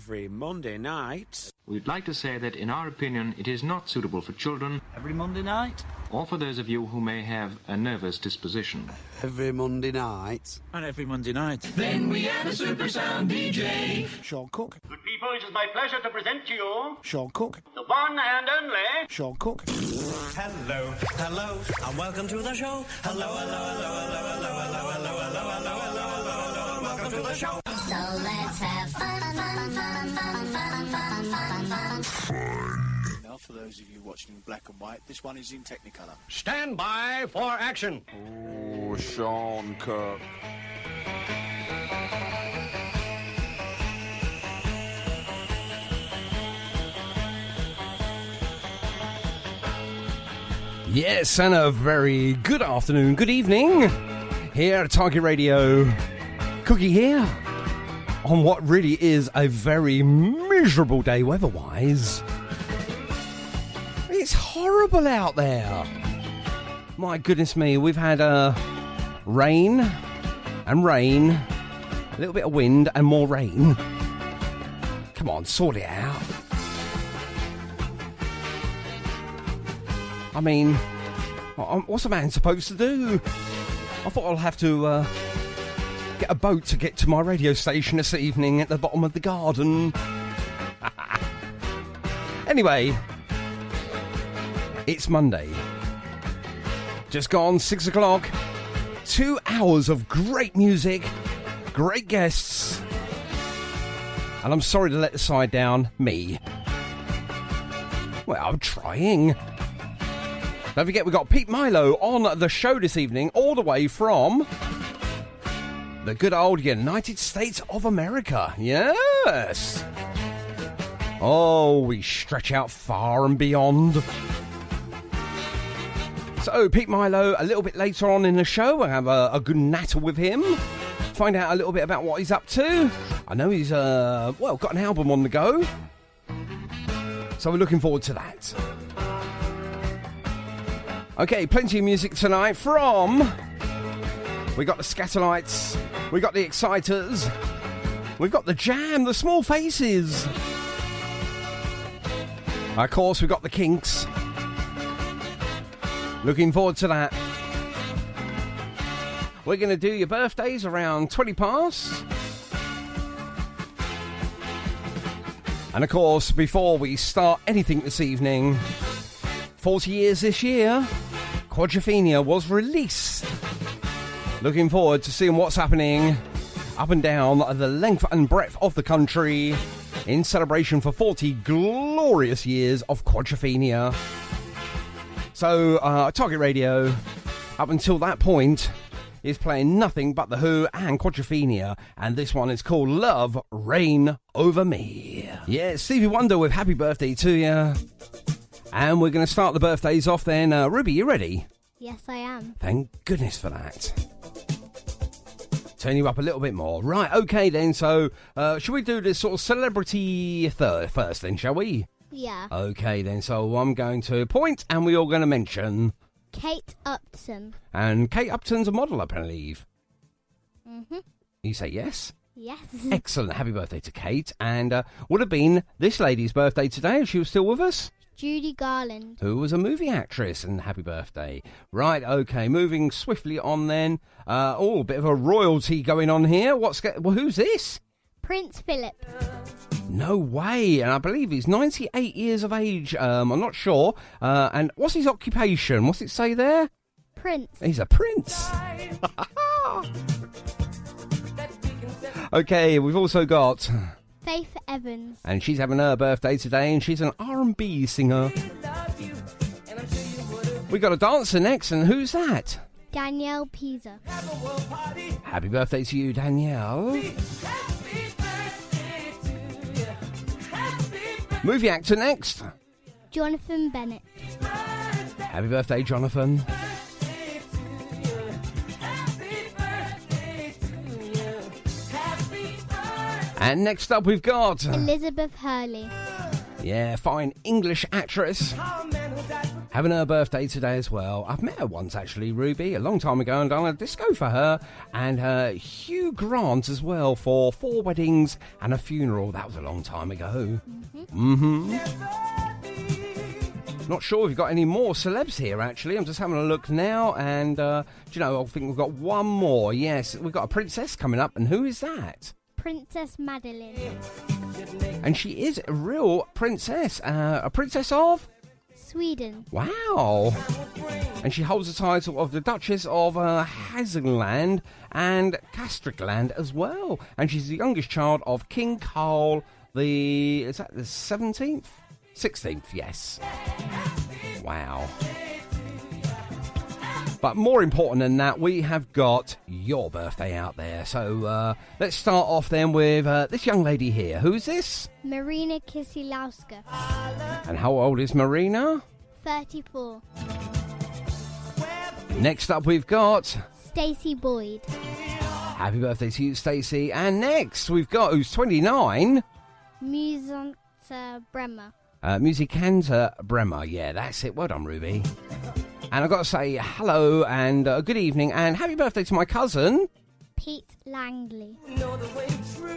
every Monday night. We'd like to say that, in our opinion, it is not suitable for children. Every Monday night? Or for those of you who may have a nervous disposition. Every Monday night. And every Monday night. Then we have a super sound DJ. Sean Cook. Good people, it is my pleasure to present to you... Sean Cook. The one and only... Sean Cook. Hello, hello, and welcome to the show. Hello, hello, hello, hello, hello, hello, hello, hello, hello, hello, hello, hello, welcome to the show. So let's have fun. Now, for those of you watching in black and white, this one is in Technicolor. Stand by for action. Oh, Sean Cook. Yes, and a very good afternoon, good evening, here at Target Radio. Cookie here, on what really is a very miserable day weather-wise. It's horrible out there. My goodness me, we've had rain, a little bit of wind and more rain. Come on, sort it out. I mean, what's a man supposed to do? I thought I'll have to get a boat to get to my radio station this evening at the bottom of the garden. Anyway, it's Monday. Just gone 6 o'clock. 2 hours of great music, great guests. And I'm sorry to let the side down, me. Well, I'm trying. Don't forget, we've got Pete Milo on the show this evening, all the way from the good old United States of America. Yes! Oh, we stretch out far and beyond. So, Pete Milo, a little bit later on in the show, we'll have a good natter with him. Find out a little bit about what he's up to. I know he's, got an album on the go. So we're looking forward to that. Okay, plenty of music tonight from... We got the Scatterlights, we got the Exciters, we've got the Jam, the Small Faces. Of course, we've got the Kinks. Looking forward to that. We're going to do your birthdays around 20 past. And of course, before we start anything this evening, 40 years this year, Quadrophenia was released. Looking forward to seeing what's happening up and down the length and breadth of the country in celebration for 40 glorious years of Quadrophenia. So, Target Radio, up until that point, is playing nothing but The Who and Quadrophenia, and this one is called Love Reign Over Me. Yeah, Stevie Wonder with Happy Birthday to you. And we're going to start the birthdays off then. Ruby, you ready? Yes, I am. Thank goodness for that. Turn you up a little bit more. Right, okay then. So, shall we do this sort of celebrity first then, shall we? Yeah. Okay then. So, I'm going to point and we're all going to mention... Kate Upton. And Kate Upton's a model, I believe. Mm-hmm. You say yes? Yes. Excellent. Happy birthday to Kate. And would have been this lady's birthday today if she was still with us. Judy Garland. Who was a movie actress, and happy birthday. Right, okay, moving swiftly on then. A bit of a royalty going on here. Who's this? Prince Philip. No way, and I believe he's 98 years of age. I'm not sure. And what's his occupation? What's it say there? Prince. He's a prince. Okay, we've also got... Faith Evans. And she's having her birthday today, and she's an R&B singer. We got a dancer next, and who's that? Danielle Pisa. Happy birthday to you, Danielle. Movie actor next. Jonathan Bennett. Happy birthday, Jonathan. And next up we've got... Elizabeth Hurley. Yeah, fine English actress. having her birthday today as well. I've met her once, actually, Ruby, a long time ago, and done a disco for her, and Hugh Grant as well for 4 weddings and a funeral. That was a long time ago. Not sure if we've got any more celebs here, actually. I'm just having a look now, and, do you know, I think we've got one more. Yes, we've got a princess coming up, and who is that? Princess Madeline. And she is a real princess. A princess of? Sweden. Wow. And she holds the title of the Duchess of Hazelland and Castricland as well. And she's the youngest child of King Carl is that the 17th? 16th, yes. Wow. But more important than that, we have got your birthday out there. So let's start off then with this young lady here. Who's this? Marina Kisilowska. And how old is Marina? 34. Next up we've got Stacey Boyd. Happy birthday to you, Stacey. And next we've got, who's 29? Musanta Bremer. Musicanta Bremer. Yeah, that's it. Well done, Ruby. And I've got to say hello and good evening and happy birthday to my cousin, Pete Langley.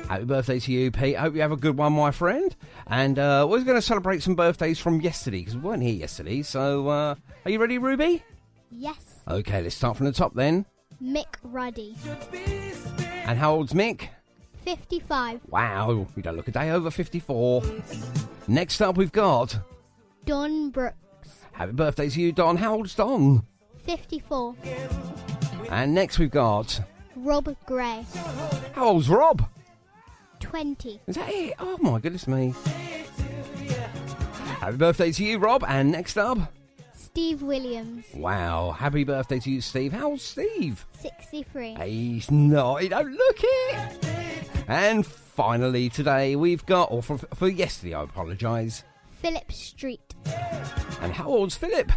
Happy birthday to you, Pete. Hope you have a good one, my friend. And we're going to celebrate some birthdays from yesterday because we weren't here yesterday. So are you ready, Ruby? Yes. Okay, let's start from the top then. Mick Ruddy. And how old's Mick? 55. Wow, you don't look a day over 54. Next up we've got Don Brooks. Happy birthday to you, Don. How old's Don? 54. And next we've got Rob Gray. How old's Rob? 20. Is that it? Oh my goodness me. Happy birthday to you, Rob. And next up, Steve Williams. wow, happy birthday to you, Steve. How old's Steve? 63. He's not. He don't look it. And finally today we've got, or for yesterday, I apologise, Philip Street. And how old's Philip?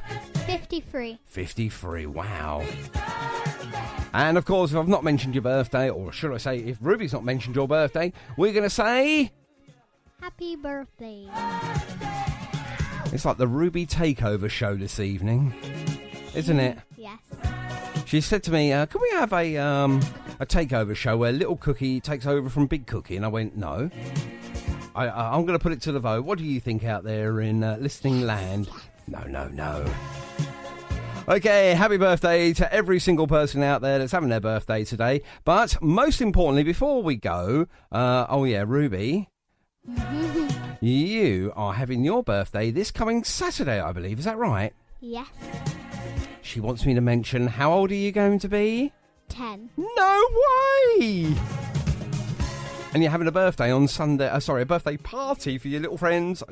53. 53, wow. And of course, if I've not mentioned your birthday, or should I say, if Ruby's not mentioned your birthday, we're going to say Happy birthday. It's like the Ruby Takeover show this evening, isn't it? Yes. She said to me, can we have a takeover show where Little Cookie takes over from Big Cookie? And I went, no. I'm going to put it to the vote. What do you think out there in listening land? No. Okay, happy birthday to every single person out there that's having their birthday today. But most importantly, before we go, Ruby, you are having your birthday this coming Saturday, I believe. Is that right? Yes. She wants me to mention, how old are you going to be? 10. No way! And you're having a birthday on Sunday, a birthday party for your little friends,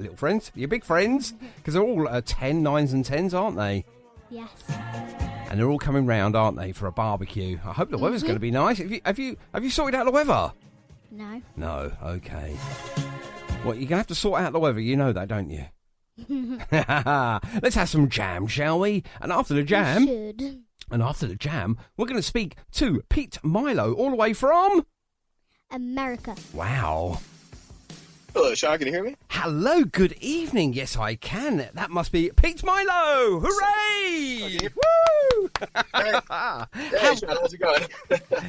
your big friends, because they're all 10, 9s and 10s, aren't they? Yes. And they're all coming round, aren't they, for a barbecue? I hope the weather's going to be nice. Have you sorted out the weather? No. No, okay. Well, you're going to have to sort out the weather, you know that, don't you? Let's have some jam, shall we? And after the jam, we're going to speak to Pete Milo, all the way from America. Wow. Hello, Sean, can you hear me? Hello, good evening. Yes, I can. That must be Pete Milo. Hooray! Woo! Hey, Sean, how's it going?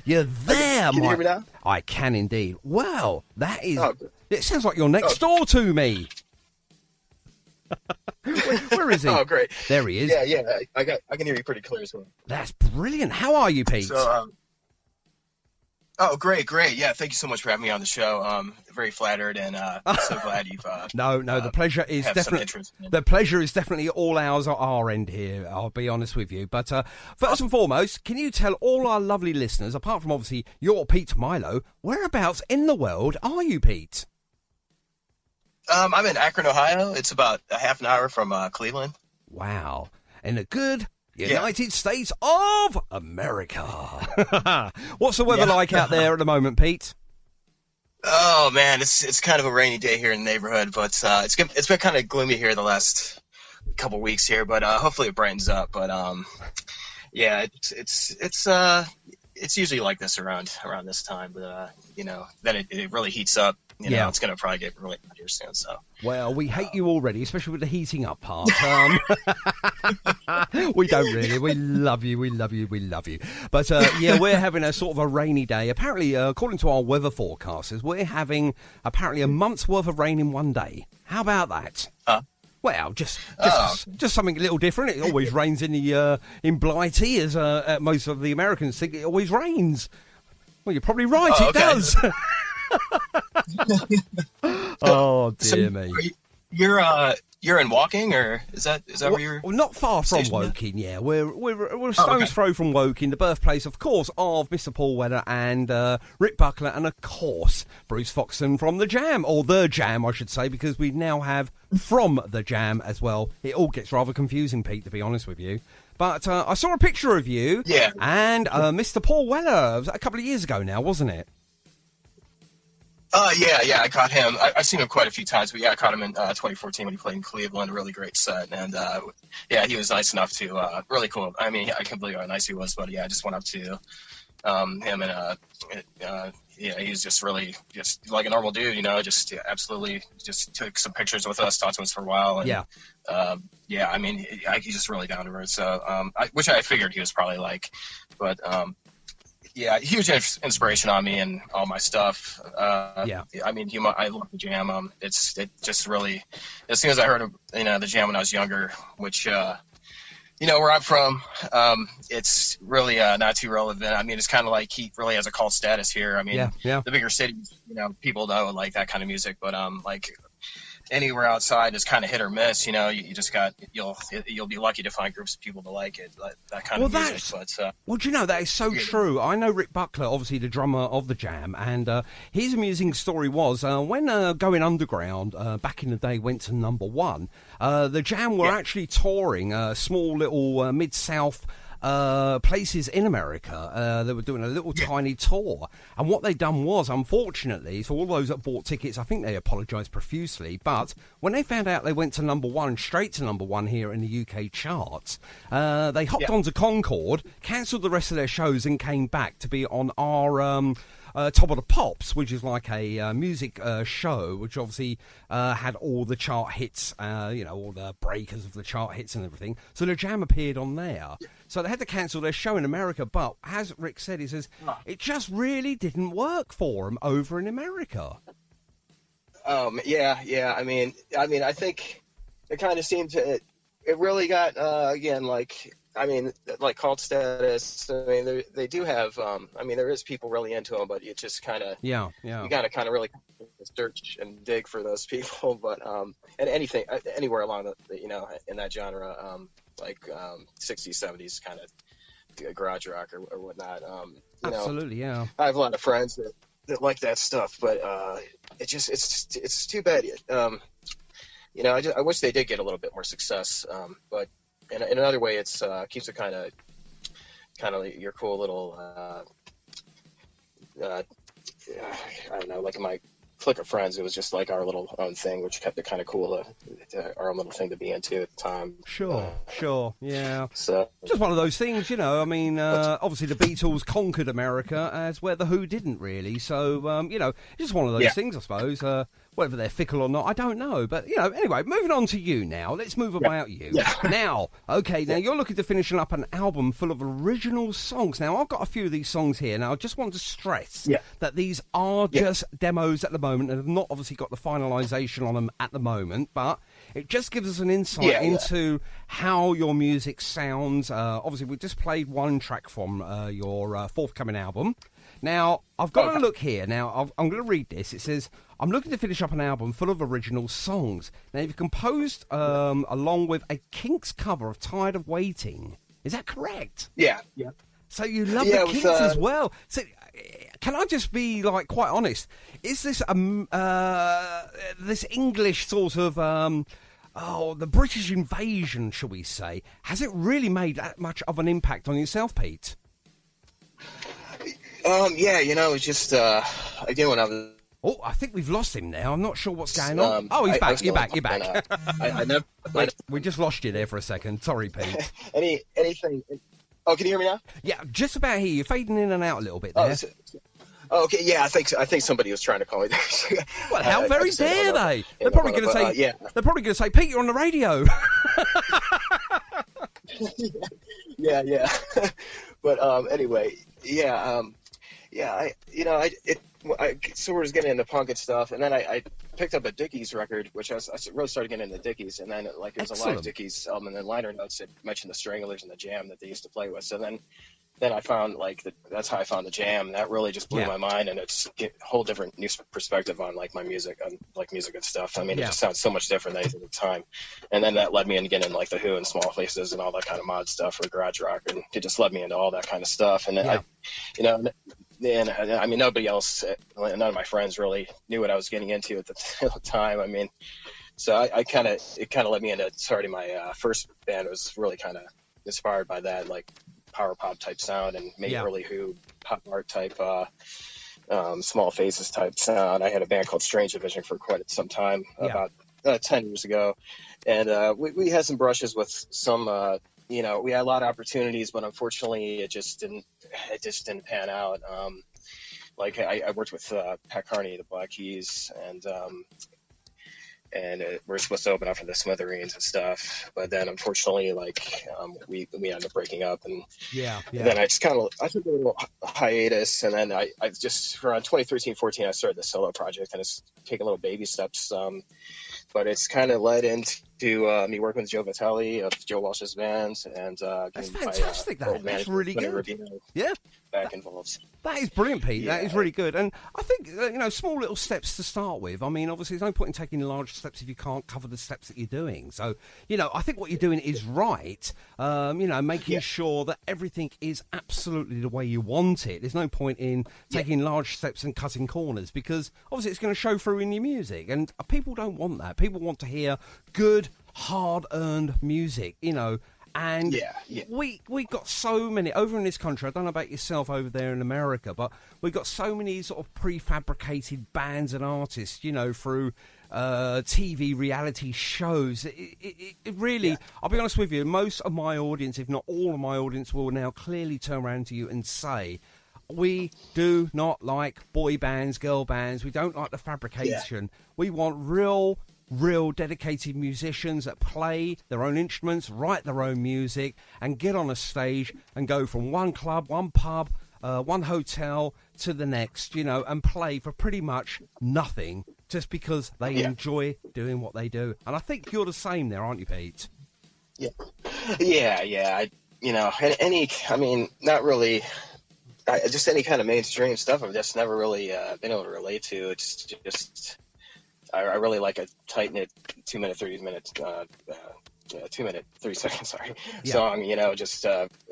You're there, Can you hear me now? I can indeed. Wow, that is... Oh, it sounds like you're next door to me. Where is he? Oh, great. There he is. Yeah, I can hear you pretty clear as well. That's brilliant. How are you, Pete? So, great. Yeah, thank you so much for having me on the show. Very flattered and so glad you've. No, the pleasure is definitely all ours at our end here. I'll be honest with you. But first and foremost, can you tell all our lovely listeners, apart from obviously your Pete Milo, whereabouts in the world are you, Pete? I'm in Akron, Ohio. It's about a half an hour from Cleveland. Wow, in a good United States of America. What's the weather like out there at the moment, Pete? Oh man, it's kind of a rainy day here in the neighborhood, but it's been kind of gloomy here the last couple weeks here, but hopefully it brightens up. But it's it's usually like this around this time, but then it really heats up. It's going to probably get really hot here soon. So. Well, we hate you already, especially with the heating up part. We don't really. We love you. We love you. We love you. But we're having a sort of a rainy day. Apparently, according to our weather forecasters, we're having apparently a month's worth of rain in one day. How about that? Well, just something a little different. It always rains in Blighty, as most of the Americans think it always rains. Well, you're probably right. It does. Oh dear me! You're in Woking, or is that where you're? Well, not far from Woking. Yeah, we're a stone's throw from Woking, the birthplace, of course, of Mr. Paul Weller and Rick Buckler, and of course Bruce Foxton from the Jam, or the Jam, I should say, because we now have from the Jam as well. It all gets rather confusing, Pete, to be honest with you. But I saw a picture of you, and Mr. Paul Weller. It was a couple of years ago now, wasn't it? I caught him. I've seen him quite a few times, but I caught him in 2014 when he played in Cleveland. A really great set, and he was nice enough to really cool. I mean, I can't believe how nice he was, but I just went up to him, and he was just really just like a normal dude, just absolutely just took some pictures with us, talked to us for a while, and I mean, he's just really down to earth. So, which I figured he was probably like, but. Huge inspiration on me and all my stuff. I mean, I love the Jam. It just really, as soon as I heard of the Jam when I was younger, which where I'm from, it's really not too relevant. I mean, it's kind of like he really has a cult status here. I mean, the bigger cities, people know like that kind of music, but like anywhere outside is kind of hit or miss. You just you'll be lucky to find groups of people to like it, that kind of music. That is so true. I know Rick Buckler, obviously the drummer of the Jam, and his amusing story was when Going Underground back in the day went to number one. The Jam were actually touring small little mid-south places in America. They were doing a little tiny tour, and what they'd done was, unfortunately, for all those that bought tickets, I think they apologised profusely, but when they found out they went to number one, straight to number one here in the UK charts, they hopped onto Concorde, cancelled the rest of their shows, and came back to be on our Top of the Pops, which is like a music show, which obviously had all the chart hits, all the breakers of the chart hits and everything. So the Jam appeared on there. So they had to cancel their show in America. But as Rick said, he says, it just really didn't work for them over in America. I mean, I think it kind of seemed to, it really got, again, like cult status. I mean, they do have, there is people really into them, but you just kind of, you got to kind of really search and dig for those people. But, and anything, anywhere along the, in that genre, 60s, 70s kind of garage rock or whatnot. Absolutely, I have a lot of friends that like that stuff, but, it's too bad. I wish they did get a little bit more success. But, in another way, it's keeps it kind of your cool little I don't know, like my clique of friends. It was just like our little own thing, which kept it kind of cool, our own little thing to be into at the time. Sure, yeah. So just one of those things, I mean, obviously the Beatles conquered America, as where the Who didn't really. So it's just one of those things, I suppose. Whether they're fickle or not, I don't know. But, anyway, moving on to you now. Let's move about you. Yeah. Now, you're looking to finish up an album full of original songs. Now, I've got a few of these songs here. Now, I just want to stress that these are just demos at the moment and have not obviously got the finalisation on them at the moment. But it just gives us an insight into how your music sounds. Obviously, we just played one track from your forthcoming album. Now, I've got a look here. Now, I'm going to read this. It says, I'm looking to finish up an album full of original songs. Now, you've composed along with a Kinks cover of Tired of Waiting. Is that correct? Yeah. So you love the Kinks as well. So, can I just be, quite honest? Is this this English sort of... the British invasion, shall we say, has it really made that much of an impact on yourself, Pete? It's just, again, when I was... Oh, I think we've lost him now. I'm not sure what's going on. He's back. You're back. I never... We just lost you there for a second. Sorry, Pete. Anything... Oh, can you hear me now? Yeah, just about here. You're fading in and out a little bit there. Okay, yeah, I think somebody was trying to call me. Well, how very dare they? They're Yeah, probably going to say, yeah. They're probably going to say, Pete, you're on the radio. yeah. But anyway, I sort of was getting into punk and stuff, and then I picked up a Dickies record, which I really started getting into Dickies, and then like there was a live Dickies album, and then liner notes that mentioned the Stranglers and the Jam that they used to play with. So then I found that's how I found the Jam, and that really just blew my mind, and it's a whole different new perspective on like my music, on like music and stuff. I mean, it just sounds so much different than anything at the time, and then that led me into getting like the Who and Small Faces and all that kind of mod stuff or garage rock, and it just led me into all that kind of stuff, and then And I mean, nobody else, none of my friends really knew what I was getting into at the time. I mean, so it kind of led me into starting my first band. It was really kind of inspired by that, like power pop type sound, and maybe early Who, pop art type, Small Faces type sound. I had a band called Strange Division for quite some time, about 10 years ago, and we had some brushes with some. We had a lot of opportunities, but unfortunately, it just didn't pan out. I worked with Pat Carney, the Black Keys, and we're supposed to open up for the Smithereens and stuff, but then unfortunately, we ended up breaking up, and then I took a little hiatus, and then I just around 2013-14, I started the solo project, and it's taking little baby steps. But it's kind of led into me working with Joe Vitale of Joe Walsh's band, and that's fantastic. That's really good. Back involved. That is brilliant, Pete. That is really good. And I think small little steps to start with. I mean, obviously, there's no point in taking large steps if you can't cover the steps that you're doing. So, I think what you're doing is right. Making sure that everything is absolutely the way you want it. There's no point in taking large steps and cutting corners, because obviously it's going to show through in your music, and people don't want that. People want to hear good, hard-earned music, And we got so many over in this country. I don't know about yourself over there in America, but we've got so many sort of prefabricated bands and artists, through TV reality shows. It really, I'll be honest with you, most of my audience, if not all of my audience, will now clearly turn around to you and say, we do not like boy bands, girl bands. We don't like the fabrication. We want real dedicated musicians that play their own instruments, write their own music, and get on a stage and go from one club, one pub, one hotel to the next, and play for pretty much nothing just because they enjoy doing what they do. And I think you're the same there, aren't you, Pete? Yeah. Not really. Just any kind of mainstream stuff I've just never really been able to relate to. It's just I really like a tight-knit 2 minute, 30 second song,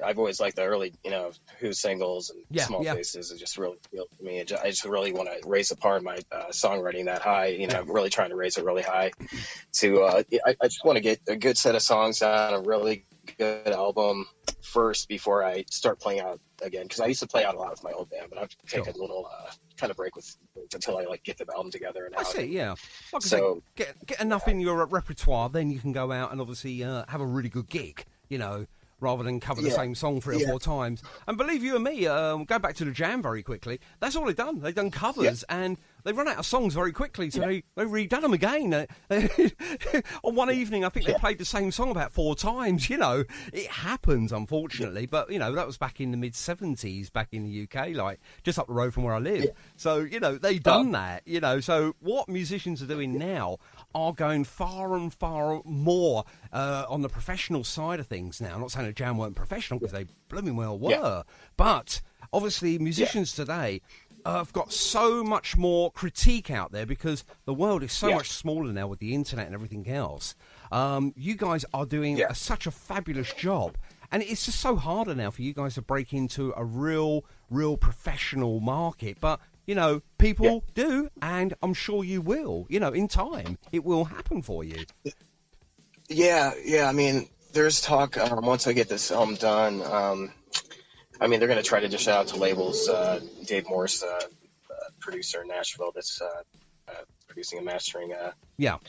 I've always liked the early, Who singles and Small Faces. It just really appealed to me. I just really want to raise the bar in my songwriting that high, I'm really trying to raise it really high I just want to get a good set of songs on a really good album first before I start playing out again, because I used to play out a lot with my old band, but I've taken a little kind of break until I get the album together and out. I see, yeah. Like I say, get enough in your repertoire, then you can go out and obviously have a really good gig, rather than cover the same song 3 or 4 times. And believe you and me, go back to the Jam very quickly. That's all they've done. They've done covers, and they run out of songs very quickly, so they redone them again. On one evening, I think they played the same song about 4 times. It happens, unfortunately. But that was back in the mid-70s, back in the UK, like just up the road from where I live. So they've done that. So what musicians are doing now are going far and far more on the professional side of things now. I'm not saying that Jam weren't professional, because they blooming well were, but obviously musicians today have got so much more critique out there, because the world is so much smaller now with the internet and everything else. You guys are doing such a fabulous job, and it's just so harder now for you guys to break into a real professional market. But people do, and I'm sure you will. In time, it will happen for you. Yeah. I mean, there's talk. Once I get this album done, they're going to try to dish out to labels. Dave Morse, producer in Nashville, that's producing and mastering. He has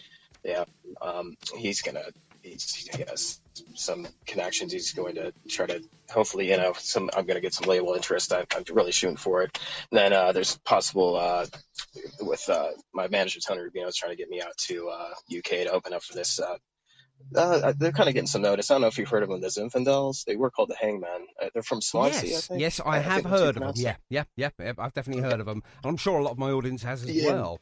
some connections. He's going to try to, hopefully, I'm going to get some label interest. I'm really shooting for it. And then there's possible with my manager Tony Rubino is trying to get me out to UK to open up for this. They're kind of getting some notice. I don't know if you've heard of them, the Zinfandels. They were called the Hangman. They're from Swansea, I think. Yes, I have heard of them. Yeah, I've definitely heard of them. And I'm sure a lot of my audience has as well.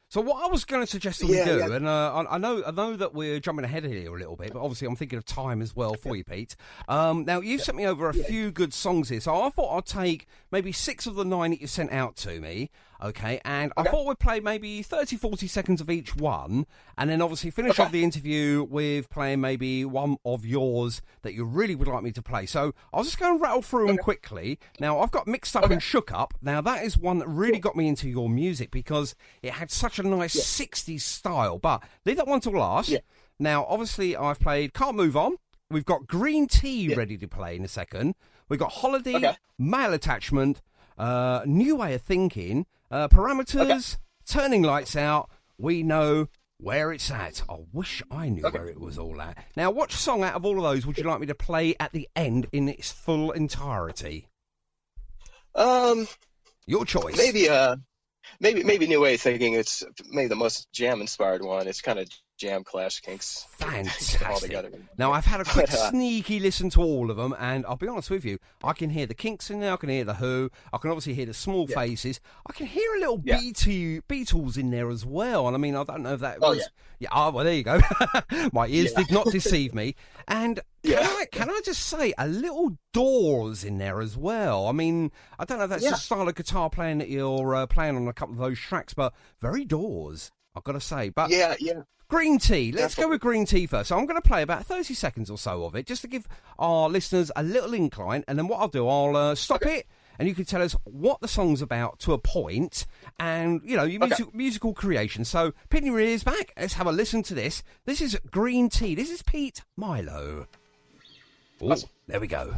So what I was going to suggest that we do, and I know that we're jumping ahead here a little bit, but obviously I'm thinking of time as well for you, Pete. Now, you've sent me over a few good songs here, so I thought I'd take maybe 6 of the 9 that you sent out to me, okay, and I thought we'd play maybe 30, 40 seconds of each one, and then obviously finish off the interview with playing maybe one of yours that you really would like me to play. So I'll just go and rattle through them quickly. Now, I've got Mixed Up and Shook Up. Now, that is one that really got me into your music because it had such a nice 60s style, but leave that one till last. Now, obviously, I've played Can't Move On. We've got Green Tea ready to play in a second. We've got Holiday, Male Attachment, New Way of Thinking, Parameters, Turning Lights Out, We Know Where It's At. I wish I knew where it was all at. Now, what song out of all of those would you like me to play at the end in its full entirety? Your choice. Maybe New Way of Thinking. It's maybe the most jam-inspired one. It's kind of jam Clash Kinks. Fantastic. Now, I've had a quick sneaky listen to all of them, and I'll be honest with you, I can hear the Kinks in there, I can hear the Who, I can obviously hear the Small Faces, I can hear a little Beatles in there as well, and I mean, I don't know if that was... well, there you go. My ears did not deceive me. And can I just say, a little Doors in there as well. I mean, I don't know if that's the style of guitar playing that you're playing on a couple of those tracks, but very Doors, I've got to say. But Green Tea. Let's go with Green Tea first. So I'm going to play about 30 seconds or so of it, just to give our listeners a little incline. And then what I'll do, I'll stop it, and you can tell us what the song's about to a point, and, you know, your musical creation. So pin your ears back. Let's have a listen to this. This is Green Tea. This is Pete Milo. Oh, there we go.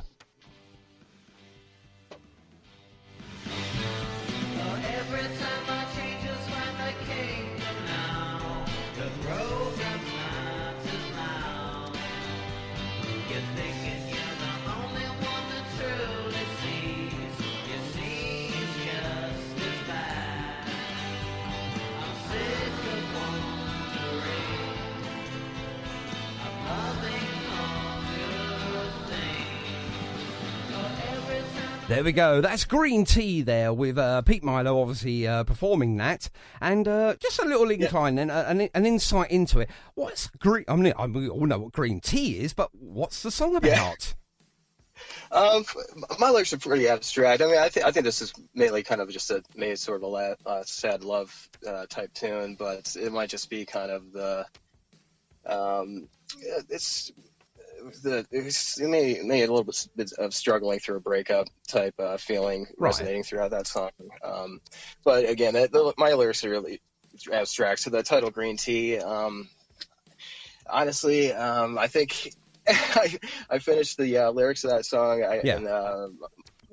There we go. That's Green Tea there with Pete Milo obviously performing that. And just a little incline and an insight into it. What's green? I mean, we all know what Green Tea is, but what's the song about? My lyrics are pretty abstract. I mean, I think this is mainly kind of just maybe sort of a sad love type tune, but it might just be kind of the it's maybe a little bit of struggling through a breakup type feeling resonating throughout that song. But again, my lyrics are really abstract. So the title Green Tea, honestly, I think I finished the lyrics of that song. And my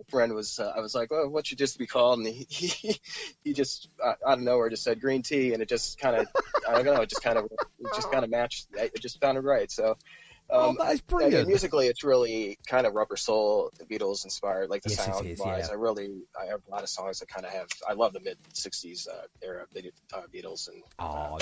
friend was, I was like, well, what should this be called? And he just out of nowhere just said Green Tea, and it just kind of, I don't know, it just kind of matched. It just sounded right. So. That is brilliant. I mean, musically, it's really kind of Rubber Soul, Beatles inspired, like the sound is, wise. I have a lot of songs that kind of have. I love the mid '60s era Beatles, and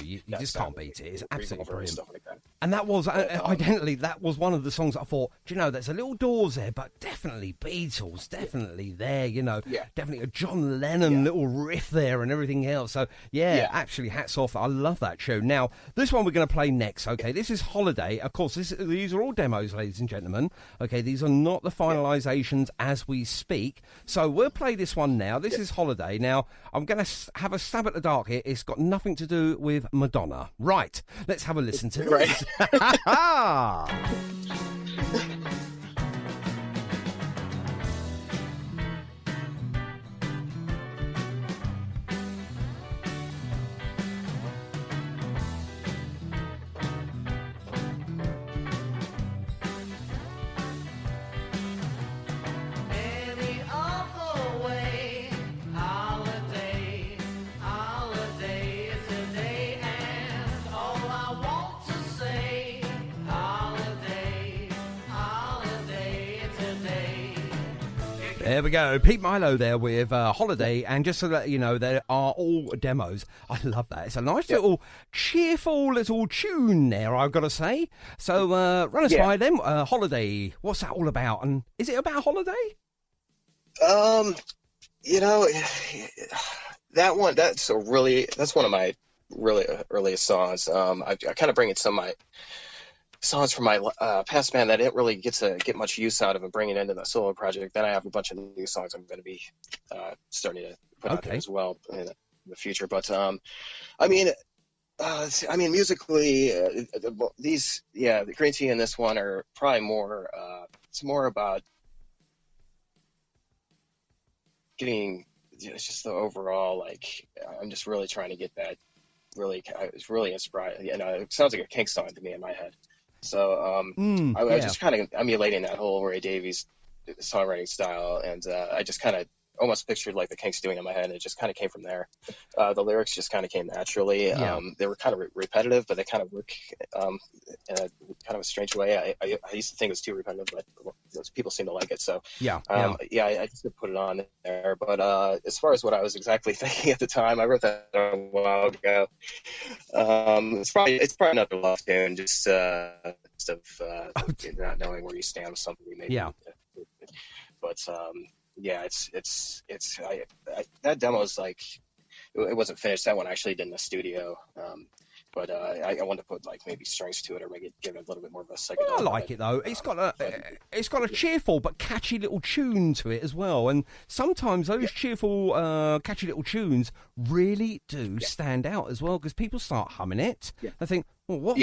you just can't beat it. It's absolutely brilliant. Stuff like that. And that was identically that was one of the songs that I thought, do you know, there's a little Doors there, but definitely Beatles, definitely there. You know, definitely a John Lennon little riff there and everything else. So actually, hats off. I love that show. Now, this one we're going to play next. Okay, this is Holiday. Of course, these are all demos, ladies and gentlemen. Okay, these are not the finalizations as we speak. So we'll play this one now. This is Holiday. Now, I'm going to have a stab at the dark here. It's got nothing to do with Madonna. Right, let's have a listen to this. There we go. Pete Milo there with Holiday, and just so that you know, there are all demos. I love that. It's a nice little, cheerful little tune there, I've got to say. So run us by them. Holiday, what's that all about? And is it about holiday? You know, that's one of my really earliest songs. I kind of bring in some of my songs from my past band that I didn't really get much use out of and bring it into the solo project. Then I have a bunch of new songs I'm going to be starting to put out there as well in the future. But I mean, musically, the Green Tea and this one are probably more. It's more about getting. It's just the overall, like, I'm just really trying to get that. It's really inspired. You know, it sounds like a Kinks song to me in my head. So I was just kind of emulating that whole Ray Davies songwriting style, and I just kind of almost pictured like the Kinks doing it in my head, and it just kind of came from there. The lyrics just kind of came naturally. They were kind of repetitive, but they kind of work in a kind of a strange way. I used to think it was too repetitive, but people seem to like it. So I just put it on there. But as far as what I was exactly thinking at the time, I wrote that a while ago. It's probably another love tune, just not knowing where you stand with somebody. Maybe. Yeah. But that demo is like, it wasn't finished. That one I actually did in the studio. But I wanted to put like maybe strings to it, or give it a little bit more of a psychedelic. I like it though. It's got a cheerful but catchy little tune to it as well. And sometimes those cheerful, catchy little tunes really do stand out as well, because people start humming it. They think, well,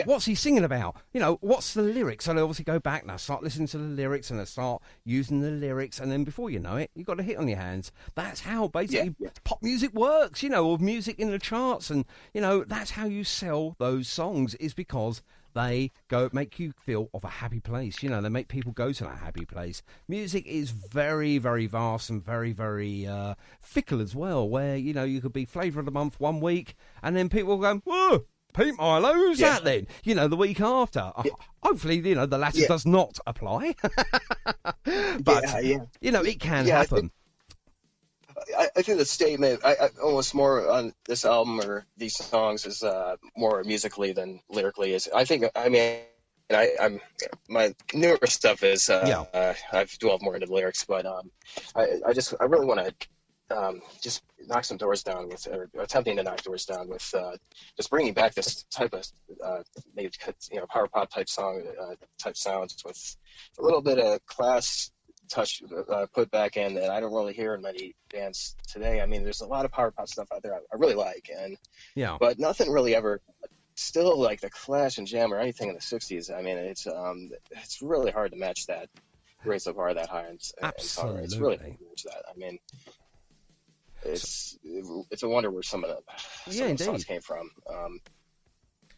what's he singing about? You know, what's the lyrics? So they obviously go back and they start listening to the lyrics, and they start using the lyrics, and then before you know it, you've got a hit on your hands. That's how basically pop music works, you know, or music in the charts, and you know, that's how you sell those songs, is because they make you feel of a happy place. You know, they make people go to that happy place. Music is very, very vast and very, very fickle as well, where, you know, you could be flavour of the month one week, and then people go, whoa, Pete Milo, who's that then? You know, the week after. Hopefully, you know, the latter does not apply. But, you know, it can happen. I think the statement, I almost more on this album or these songs is more musically than lyrically. I'm my newer stuff is I've dwelled more into the lyrics, but I really want to just knock some doors down with, or attempting to knock doors down with just bringing back this type of maybe, you know, power pop type song type sounds with a little bit of class touch put back in that I don't really hear in many bands today. I mean, there's a lot of power pop stuff out there I really like, and but nothing really ever still like the Clash and Jam or anything in the 60s. I mean, it's really hard to match that, raise the bar that high and absolutely. It's really hard to match that. I mean, it's a wonder where some of the songs came from.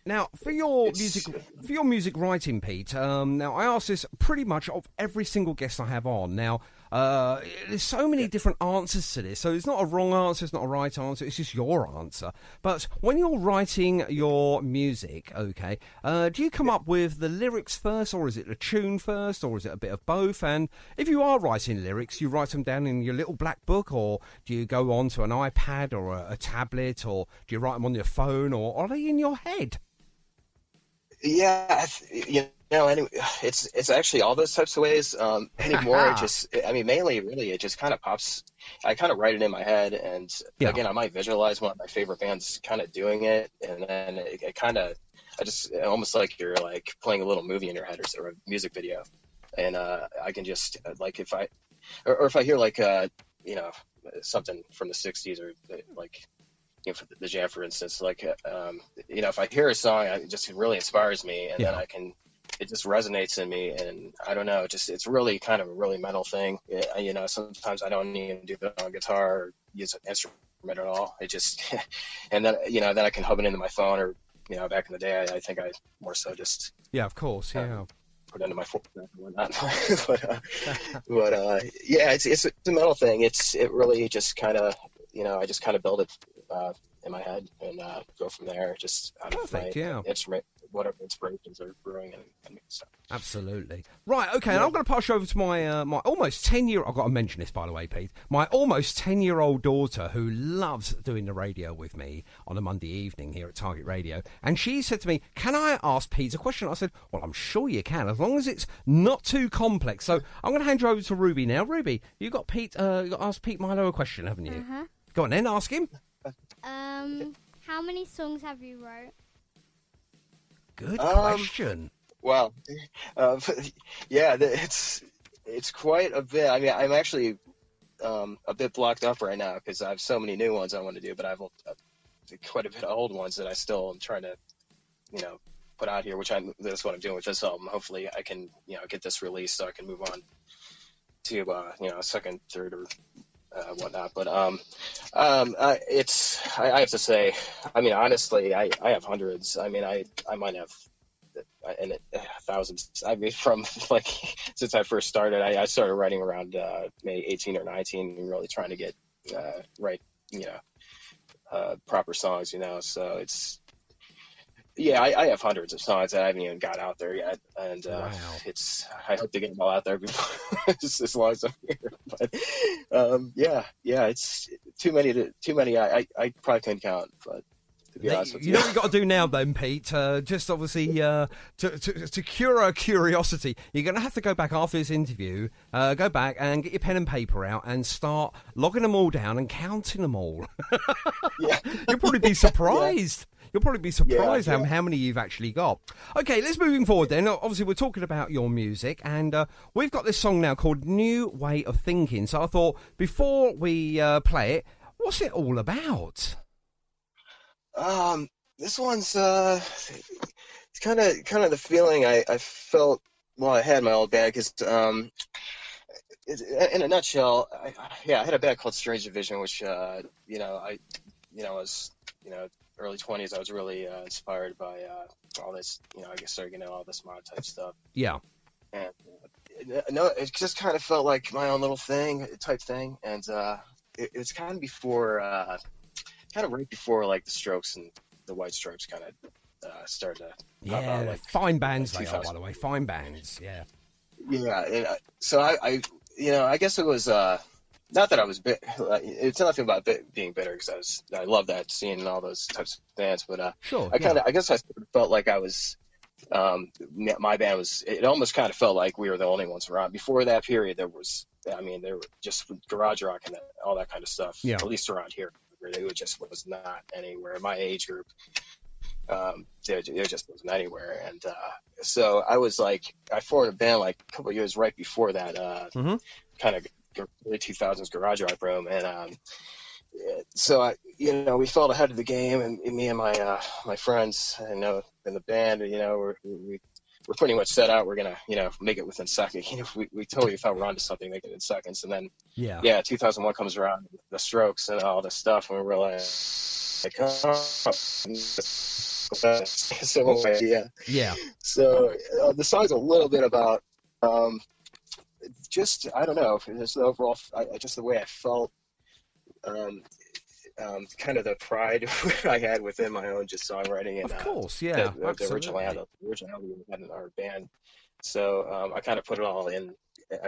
Now, for your music writing, Pete. Now, I ask this pretty much of every single guest I have on. Now, there's so many different answers to this, so it's not a wrong answer, it's not a right answer, it's just your answer. But when you're writing your music, do you come up with the lyrics first, or is it the tune first, or is it a bit of both? And if you are writing lyrics, you write them down in your little black book, or do you go on to an iPad or a tablet, or do you write them on your phone, or are they in your head? Yeah, you know, anyway, it's actually all those types of ways. Anymore, mainly, really, it just kind of pops. I kind of write it in my head, and again, I might visualize one of my favorite bands kind of doing it, and then almost like you're like playing a little movie in your head or a music video, and I can just like if I hear like you know, something from the 60s or like, you know, for the Jam, for instance, like, you know, if I hear a song, it just really inspires me, and then it just resonates in me, and I don't know, it's really kind of a really mental thing. You know, sometimes I don't even do it on guitar or use an instrument at all. It just, and then, you know, then I can hub it into my phone, or, you know, back in the day, I think I more so just. Yeah, of course, put it into my phone and whatnot. but it's a mental thing. It really just kind of, you know, I just kind of build it in my head and go from there. Just out of my instrument whatever inspirations are brewing and stuff. Absolutely. Right, okay, and I'm going to pass you over to my my almost 10-year... I've got to mention this, by the way, Pete. My almost 10-year-old daughter, who loves doing the radio with me on a Monday evening here at Target Radio, and she said to me, can I ask Pete a question? I said, well, I'm sure you can, as long as it's not too complex. So I'm going to hand you over to Ruby now. Ruby, you got you got to ask Pete Milo a question, haven't you? Uh-huh. Go on then, ask him. How many songs have you wrote? Good question. Well, yeah, it's quite a bit. I mean, I'm actually a bit blocked up right now because I have so many new ones I want to do, but I have quite a bit of old ones that I still am trying to, put out here, that's what I'm doing with this album. Hopefully I can, get this released so I can move on to, second, third, or whatnot. But I have to say, I mean, honestly, I have hundreds. I mean, I might have thousands. I mean, from like since I first started, I started writing around maybe 18 or 19 and really trying to get write proper songs, so it's I have hundreds of songs that I haven't even got out there yet, and wow. I hope to get them all out there before as long as I'm here. But it's too many. I probably couldn't count, but to be honest with you, know what you got to do now, then, Pete. Just obviously to cure our curiosity, you're going to have to go back after this interview. Go back and get your pen and paper out and start logging them all down and counting them all. Yeah. You'll probably be surprised. Yeah. You'll probably be surprised how many you've actually got. Okay, let's moving forward then. Obviously, we're talking about your music, and we've got this song now called New Way of Thinking. So I thought, before we play it, what's it all about? This one's it's kind of the feeling I felt while I had my old band, because in a nutshell, I had a band called Strange Division, which was early 20s. I was really inspired by all this, I guess started getting all this mod type stuff. Yeah. And it just kind of felt like my own little type thing, and it's kind of before, kind of right before like the Strokes and the White Stripes kind of started to pop out. Like, fine bands they are, by the way. Fine bands, yeah. Yeah, and so I guess it was not that I was it's nothing about being bitter, because I love that scene and all those types of bands, but sure, I guess I felt like I was my band was, it almost kind of felt like we were the only ones around. Before that period, there were just garage rock and all that kind of stuff, at least around here. It just was not anywhere. My age group, there just wasn't anywhere. And so I was like, I formed a band like a couple of years right before that kind of early 2000s garage rock boom. And so we felt ahead of the game, and me and my friends, in the band, we're pretty much set out. We're gonna, make it within seconds. We totally thought we're onto something, make it in seconds. And then, 2001 comes around, the Strokes and all this stuff, and we realize, So the song's a little bit about, just, I don't know, just the overall, just the way I felt, kind of the pride I had within my own just songwriting, and of course, the original album we had in our band. So I kind of put it all in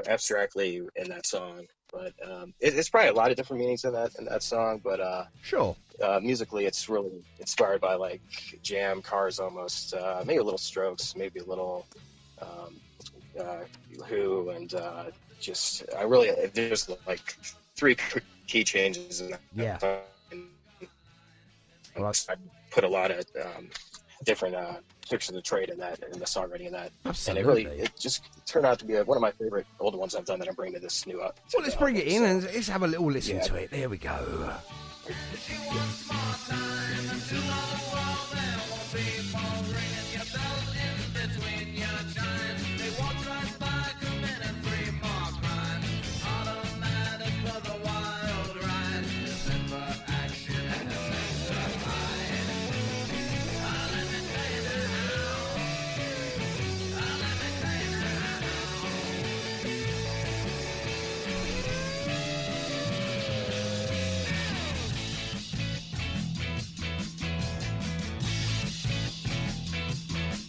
abstractly in that song, but it's probably a lot of different meanings in that song. But sure, musically, it's really inspired by like Jam, Cars, almost, maybe a little Strokes, maybe a little Who, and there's like 3 key changes in that. Yeah. I put a lot of different tricks of the trade in the songwriting in that. Absolutely. And it just turned out to be one of my favorite older ones I've done that I'm bringing to this new up. Well, let's bring it in and let's have a little listen to it. There we go.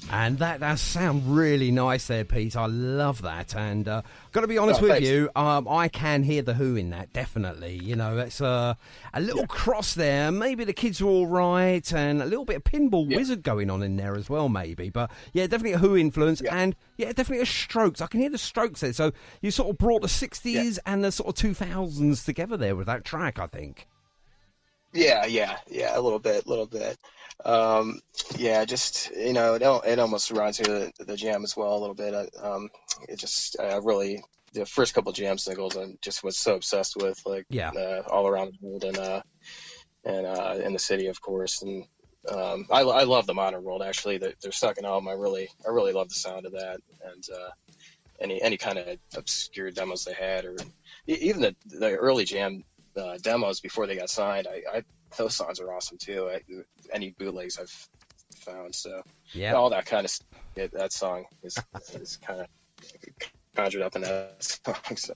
And that does sound really nice there, Pete. I love that. And got to be honest with thanks. you, I can hear the Who in that, definitely. You know, it's a little cross there. Maybe the kids are all right, and a little bit of Pinball Wizard going on in there as well, maybe. But, yeah, definitely a Who influence. Yeah. And, yeah, definitely a Strokes. I can hear the Strokes there. So you sort of brought the 60s and the sort of 2000s together there with that track, I think. Yeah, a little bit. Just, you know, it almost reminds me of the Jam as well a little bit. It just really, the first couple Jam singles I just was so obsessed with, like All Around the World and In the City, of course. And I love the Modern World, actually. Their second album, I really love the sound of that. And any kind of obscure demos they had, or even the early Jam demos before they got signed, those songs are awesome too. Any bootlegs I've found, so all that kind of that song is kind of conjured up in that song. So.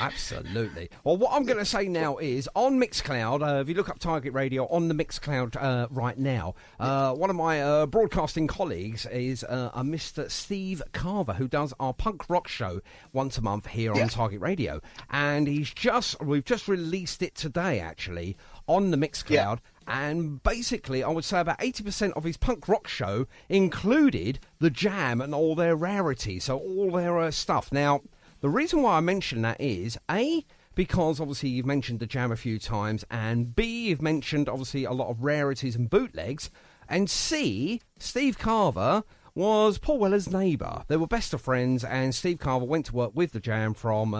Absolutely. Well, what I'm going to say now is on Mixcloud, if you look up Target Radio on the Mixcloud right now, one of my broadcasting colleagues is a Mr. Steve Carver, who does our punk rock show once a month here on Target Radio. And we've just released it today, actually, on the Mixcloud. And basically, I would say about 80% of his punk rock show included the Jam and all their rarities, so all their stuff. Now, the reason why I mention that is, A, because obviously you've mentioned the Jam a few times, and B, you've mentioned obviously a lot of rarities and bootlegs, and C, Steve Carver was Paul Weller's neighbour. They were best of friends, and Steve Carver went to work with the Jam from,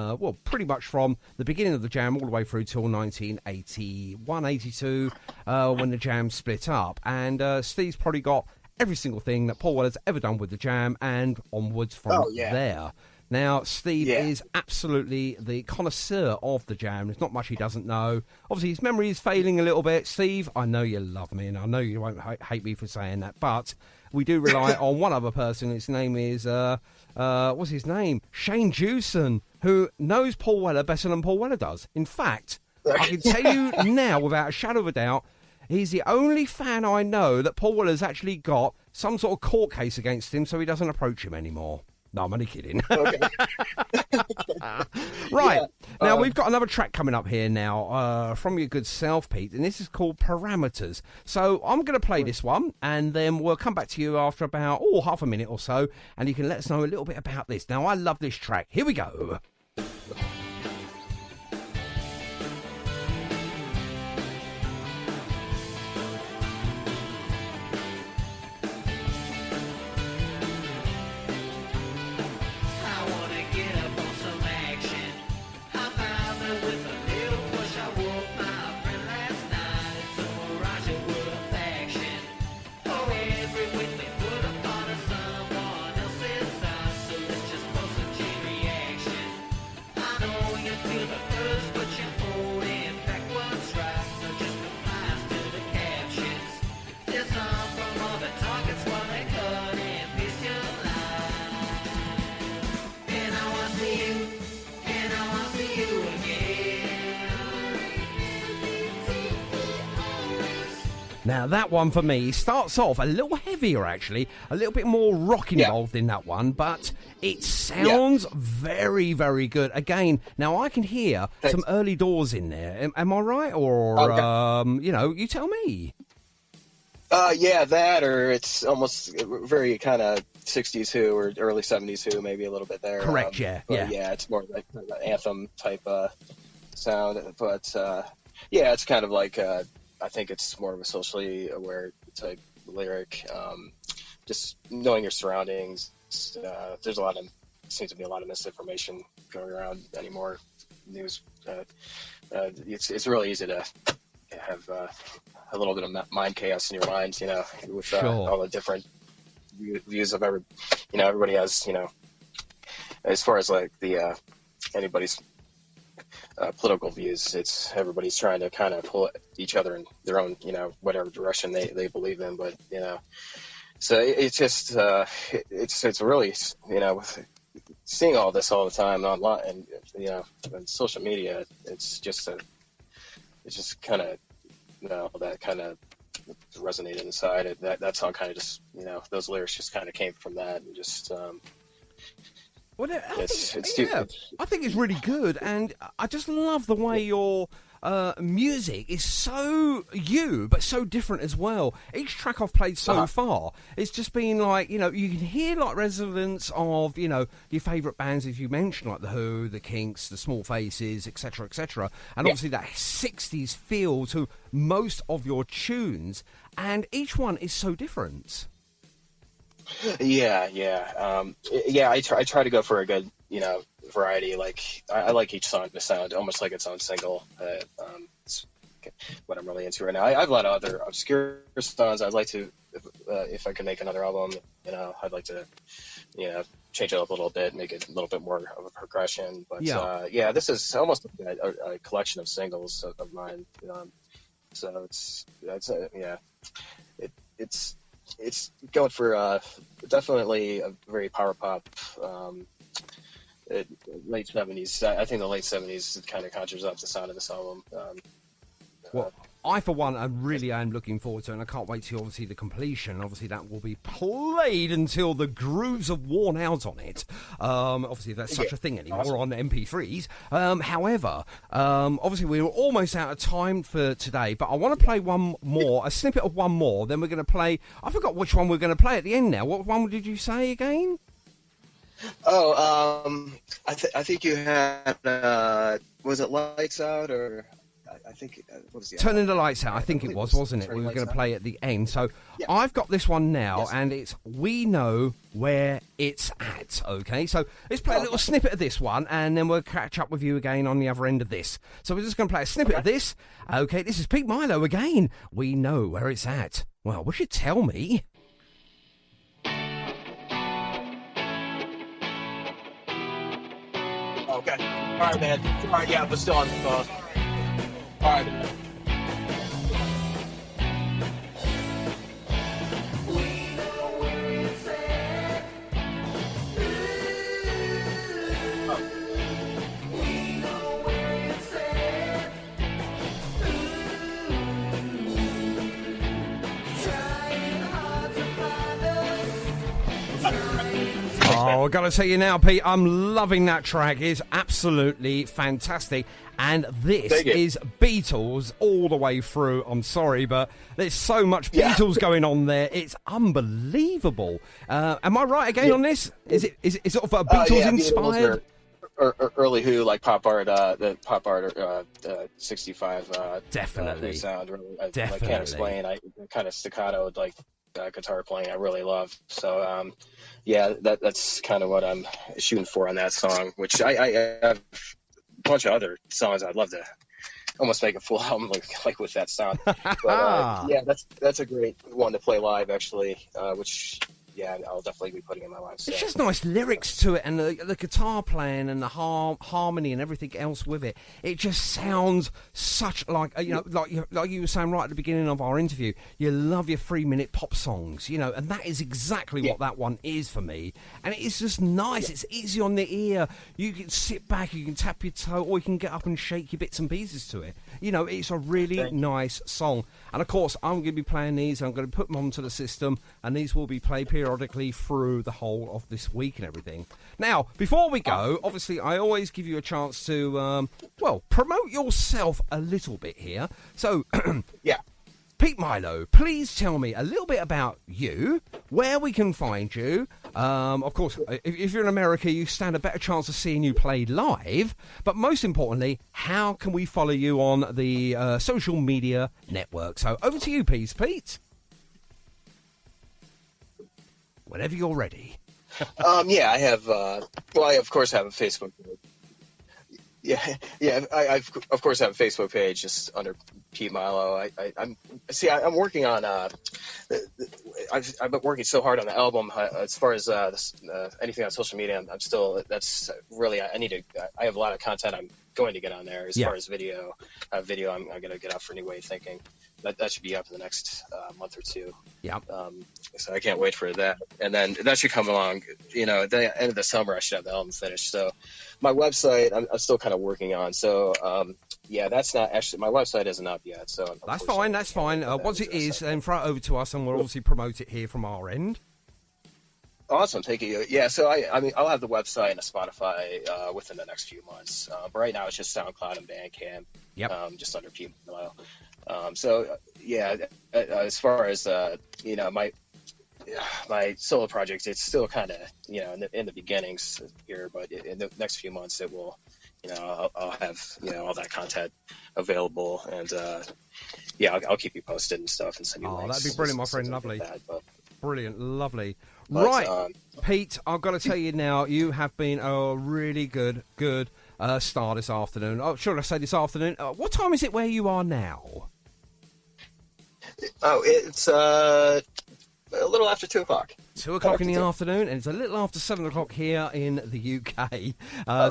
pretty much from the beginning of the Jam all the way through till 1981, 82, when the Jam split up. And Steve's probably got every single thing that Paul Weller's ever done with the Jam and onwards from there. Now, Steve is absolutely the connoisseur of the Jam. There's not much he doesn't know. Obviously, his memory is failing a little bit. Steve, I know you love me, and I know you won't hate me for saying that, but we do rely on one other person. His name is, what's his name? Shane Jewson, who knows Paul Weller better than Paul Weller does. In fact, I can tell you now, without a shadow of a doubt, he's the only fan I know that Paul Weller's actually got some sort of court case against him, so he doesn't approach him anymore. No, I'm only kidding. Okay. Right. Now, we've got another track coming up here now from your good self, Pete, and this is called Parameters. So I'm going to play this one, and then we'll come back to you after about half a minute or so, and you can let us know a little bit about this. Now, I love this track. Here we go. Now, that one for me starts off a little heavier, actually. A little bit more rock involved in that one, but it sounds very, very good. Again, now I can hear some early doors in there. Am I right? Or, you tell me. That, or it's almost very kind of 60s Who or early 70s Who, maybe a little bit there. Correct, Yeah, it's more like an anthem type sound. But, it's kind of like... I think it's more of a socially aware type lyric. Just knowing your surroundings. There's seems to be a lot of misinformation going around anymore. News. It's really easy to have a little bit of mind chaos in your mind, with all the different views of everybody has, as far as like the anybody's political views, it's everybody's trying to kind of pull each other in their own, whatever direction they believe in. But, so it's just, it's really, with seeing all this all the time online and, and social media, it's just kind of, that kind of resonated inside. That song kind of just, those lyrics just kind of came from that, and just. Well, I think it's really good, and I just love the way your music is so you, but so different as well. Each track I've played so far, it's just been like, you can hear like resonance of, your favourite bands, as you mentioned, like The Who, The Kinks, The Small Faces, etc., etc., and obviously that 60s feel to most of your tunes, and each one is so different. Yeah. I try to go for a good, variety. Like I like each song to sound almost like its own single. It's what I'm really into right now. I have a lot of other obscure songs. I'd like to, if I could make another album, I'd like to, change it up a little bit, make it a little bit more of a progression. But this is almost a collection of singles of mine. So it's going for definitely a very power pop, late 70s. I think the late 70s kind of conjures up the sound of this album. Well, I, for one, I really am looking forward to it, and I can't wait to obviously the completion. Obviously, that will be played until the grooves have worn out on it. Obviously, if that's such a thing anymore on MP3s. However, obviously, we're almost out of time for today, but I want to play one more, a snippet of one more. Then we're going to play. I forgot which one we're going to play at the end now. What one did you say again? Oh, I think you had. Was it Lights Out or? I think what was the Turning the Lights Out, I think it was, wasn't it? We were going to play at the end. So I've got this one now, and it's We Know Where It's At, okay? So let's play a little snippet of this one, and then we'll catch up with you again on the other end of this. So we're just going to play a snippet of this. Okay, this is Pete Milo again. We Know Where It's At. Well, would you tell me? Okay. All right, man. All right, yeah, but still on the phone. All right, man. Oh, I've got to tell you now, Pete, I'm loving that track. It's absolutely fantastic. And this is Beatles all the way through. I'm sorry, but there's so much Beatles going on there. It's unbelievable. Am I right again on this? Is it sort of a Beatles-inspired? Early Who, like pop art, the pop art 65 definitely sound. Really, I definitely. Can't explain. I kind of staccato, like guitar playing. I really love. So that's kind of what I'm shooting for on that song. Which I have a bunch of other songs I'd love to almost make a full album like with that sound. But that's a great one to play live actually. Which. Yeah, I'll definitely be putting in my life. So. It's just nice lyrics to it, and the guitar playing and the harmony and everything else with it. It just sounds such like like you were saying right at the beginning of our interview. You love your 3-minute pop songs, and that is exactly what that one is for me. And it's just nice. It's easy on the ear. You can sit back, you can tap your toe, or you can get up and shake your bits and pieces to it. It's a really nice song. And of course, I'm going to be playing these. I'm going to put them onto the system, and these will be played periodically through the whole of this week and everything. Now, before we go, obviously, I always give you a chance to, promote yourself a little bit here. So, Pete Milo, please tell me a little bit about you, where we can find you. Of course, if you're in America, you stand a better chance of seeing you play live. But most importantly, how can we follow you on the social media network? So over to you, please, Pete. Whenever you're ready. I have. I of course have a Facebook page. I of course have a Facebook page just under Pete Milo. I'm working on. I've been working so hard on the album. As far as anything on social media, I'm still. That's really. I have a lot of content I'm going to get on there. As far as video, I'm going to get out for New Wave Thinking. That should be up in the next month or two. Yeah. So I can't wait for that. And then that should come along. At the end of the summer, I should have the album finished. So my website, I'm still kind of working on. So yeah, that's not actually, my website isn't up yet. So that's fine. That's fine. Once it is, then throw it over to us, and we'll obviously promote it here from our end. Awesome, thank you. Yeah, so I mean, I'll have the website and a Spotify within the next few months. But right now, it's just SoundCloud and Bandcamp. Yep. Just under Pete Milo. So yeah, as far as my solo project, it's still kind of in the beginnings here, but in the next few months, it will. I'll have all that content available, and I'll keep you posted and stuff and send you links. That'd be brilliant, my friend. Lovely. Brilliant, lovely. But, right, Pete, I've got to tell you now, you have been a really good star this afternoon. Oh, should I say this afternoon? What time is it where you are now? Oh, it's a little after 2 o'clock. 2 o'clock in the afternoon, and it's a little after 7 o'clock here in the UK.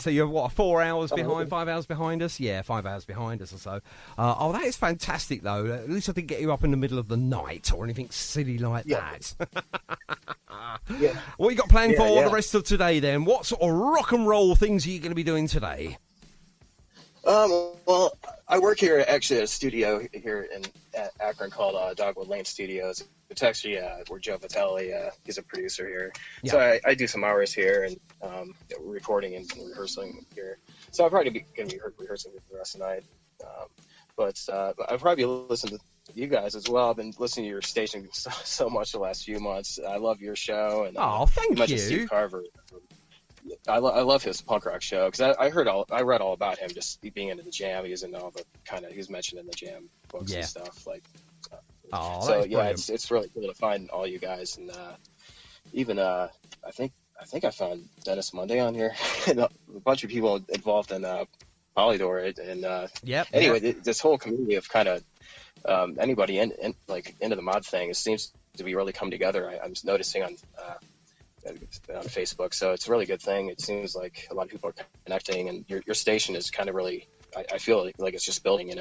So you're, 4 hours behind, 5 hours behind us? Yeah, 5 hours behind us or so. That is fantastic, though. At least I didn't get you up in the middle of the night or anything silly like that. Yeah. What you got planned for the rest of today, then? What sort of rock and roll things are you going to be doing today? Well, I work here actually at a studio here in Akron called Dogwood Lane Studios. It's actually where Joe Vitale, he's a producer here. Yeah. So I do some hours here and recording and rehearsing here. So I'm probably going to be rehearsing for the rest of the night. But I've probably listened to you guys as well. I've been listening to your station so much the last few months. I love your show. And thank you. Steve Carver. I love his punk rock show because I read all about him just being into the jam. He was in all the he was mentioned in the jam books and stuff like. So yeah, it's really cool to find all you guys, and even I think I found Dennis Monday on here and a bunch of people involved in Polydor and anyway, this whole community of kind of anybody in like into the mod thing, it seems to be really come together. I'm just noticing on Facebook, so it's a really good thing. It seems like a lot of people are connecting, and your station is kind of really. I feel like it's just building,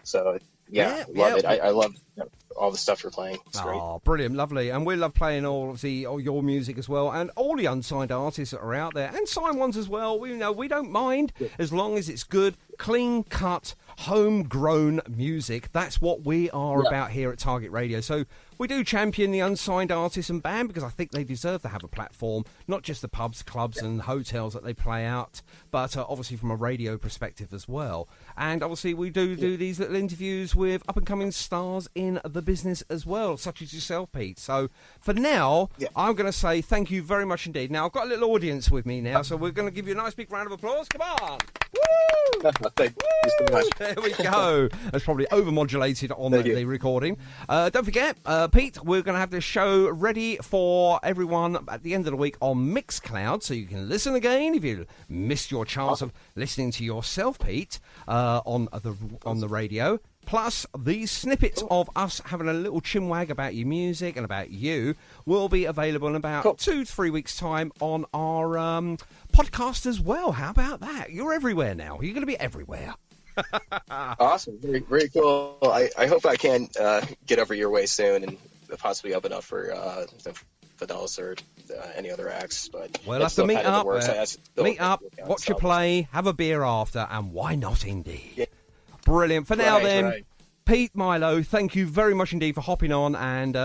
So love it. I love all the stuff you're playing. It's great. Brilliant, lovely, and we love playing all your music as well, and all the unsigned artists that are out there, and signed ones as well. We don't mind as long as it's good, clean cut, homegrown music. That's what we are about here at Target Radio. So we do champion the unsigned artists and band because I think they deserve to have a platform, not just the pubs, clubs and hotels that they play out, but obviously from a radio perspective as well. And obviously we do these little interviews with up-and-coming stars in the business as well, such as yourself, Pete. So for now, I'm going to say thank you very much indeed. Now, I've got a little audience with me now, so we're going to give you a nice big round of applause. Come on! Woo! Thank you so much. There we go. That's probably overmodulated on the recording. Don't forget, Pete, we're going to have this show ready for everyone at the end of the week on Mixcloud, so you can listen again if you missed your chance of listening to yourself, Pete, on the radio. Plus, these snippets of us having a little chinwag about your music and about you will be available in about 2 to 3 weeks' time on our podcast as well. How about that? You're everywhere now. You're going to be everywhere. Awesome. Very, very cool. I hope I can get over your way soon and possibly open up for Fidelis or any other acts. But we'll have to meet up. Watch you play, have a beer after, and why not indeed? Yeah. Brilliant. For now, then, Pete Milo, thank you very much indeed for hopping on and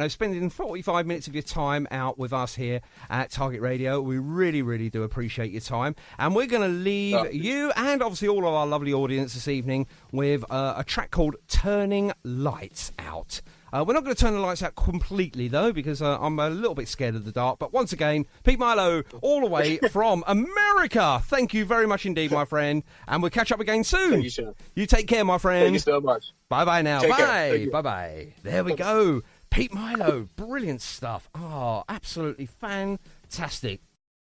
spending 45 minutes of your time out with us here at Target Radio. We really, really do appreciate your time. And we're going to leave you and obviously all of our lovely audience this evening with a track called Turning Lights Out. We're not going to turn the lights out completely, though, because I'm a little bit scared of the dark. But once again, Pete Milo, all the way from America. Thank you very much indeed, my friend. And we'll catch up again soon. Thank you, Sean. You take care, my friend. Thank you so much. Bye-bye now. Take Bye. Bye-bye. There we go. Pete Milo. Brilliant stuff. Oh, absolutely fantastic.